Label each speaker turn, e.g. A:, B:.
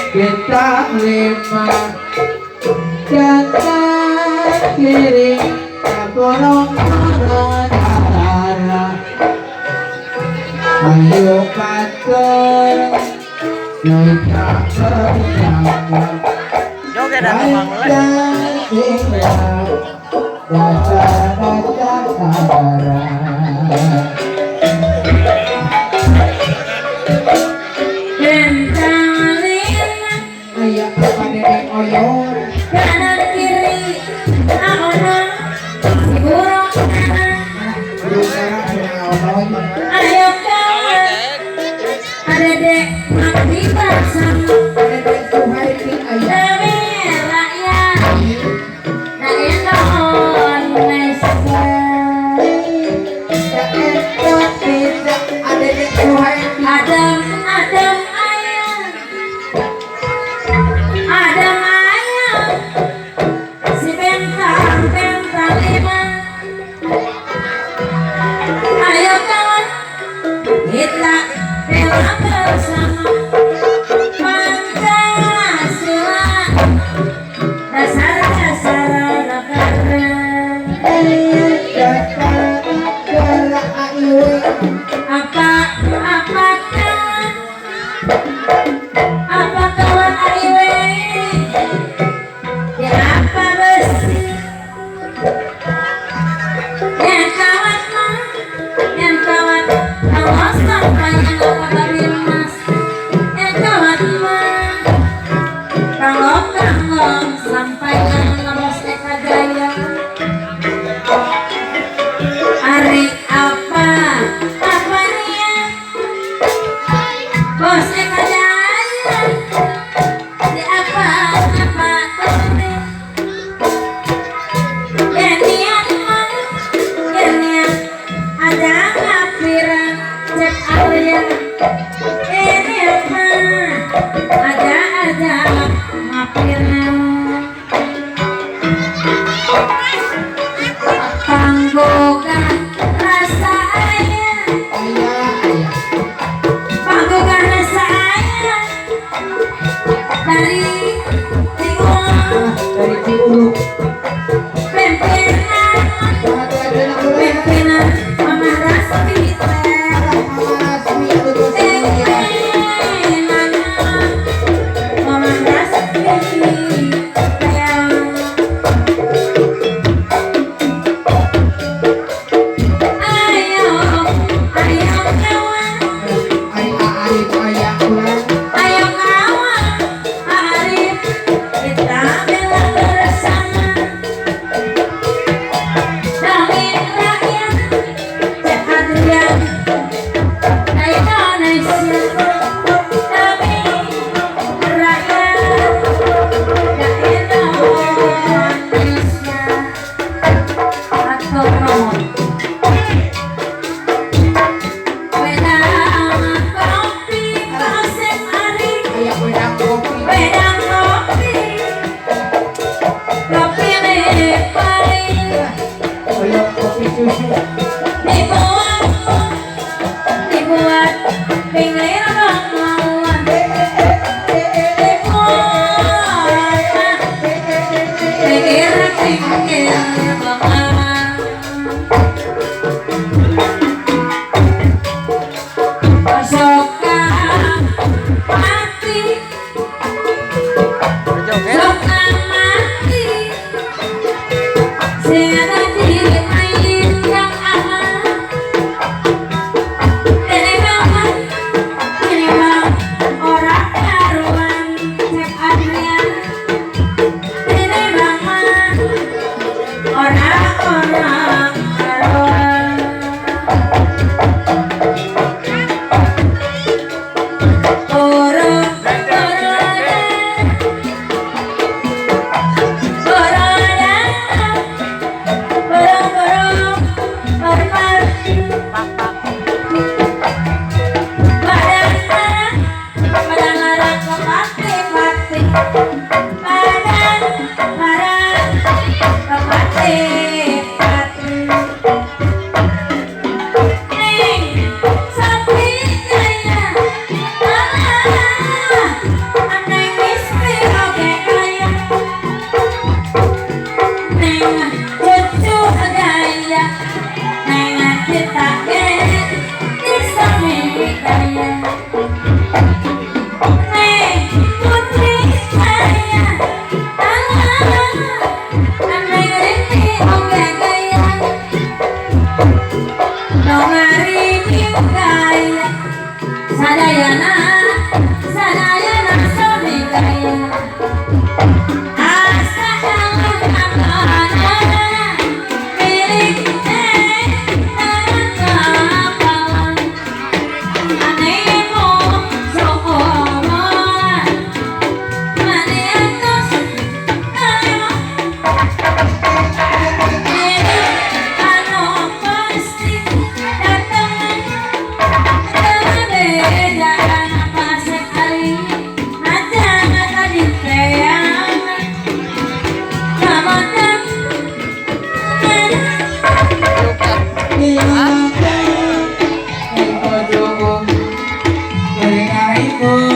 A: Kita lima jangan kiri borong darah ayo pacar kita bersama
B: joget dan
C: kanan kiri aonan si burung ayo kawan ada dek mati bersama demi rakyat dan endon Indonesia Adam ayam Adam ayam si bentang lima ayo kawan kita rela bersama Pancasila dasar negara apa kawan aiwe ya apa besi yang kawan awas sampai yang apa mas yang kawan kanggong sampai yang ngamos eka gaya hari apa nia bos eka gaya di apa tadi Genian ada ngapiran cek area Sadayana, sadayana sabikaya. Asa tangan tangan milik tangan anemo sokoman maniatos kayo ano pasti datang jangan pasek hari aja tadi sayang Ramadhan
A: Iko dukung, teringat ibu